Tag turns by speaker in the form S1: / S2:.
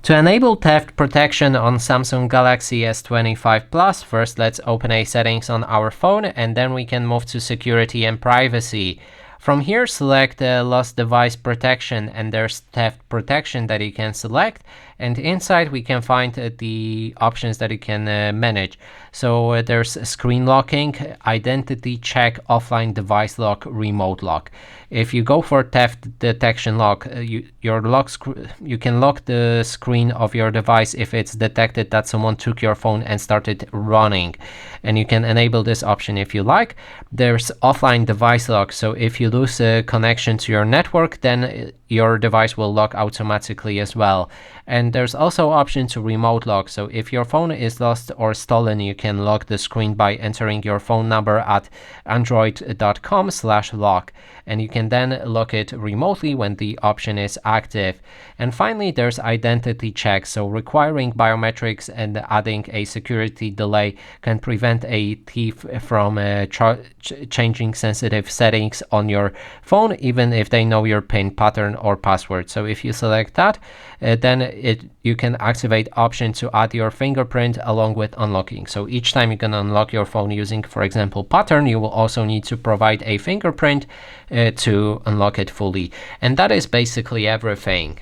S1: To enable theft protection on Samsung Galaxy S25 Plus, first let's open a settings on our phone and then we can move to security and privacy. From here, select lost device protection and there's theft protection that you can select, and inside we can find the options that you can manage. So there's screen locking, identity check, offline device lock, remote lock. If you go for theft detection lock, you can lock the screen of your device if it's detected that someone took your phone and started running, and you can enable this option if you like. There's offline device lock, so if you lose a connection to your network, then your device will lock automatically as well. And there's also option to remote lock, so if your phone is lost or stolen, you can lock the screen by entering your phone number at android.com/lock, and you can then lock it remotely when the option is active. And finally, there's identity check, so requiring biometrics and adding a security delay can prevent a thief from changing sensitive settings on your phone, even if they know your PIN pattern or password. So if you select that, then you can activate option to add your fingerprint along with unlocking. So each time you can unlock your phone using, for example, pattern, you will also need to provide a fingerprint to unlock it fully. And that is basically everything.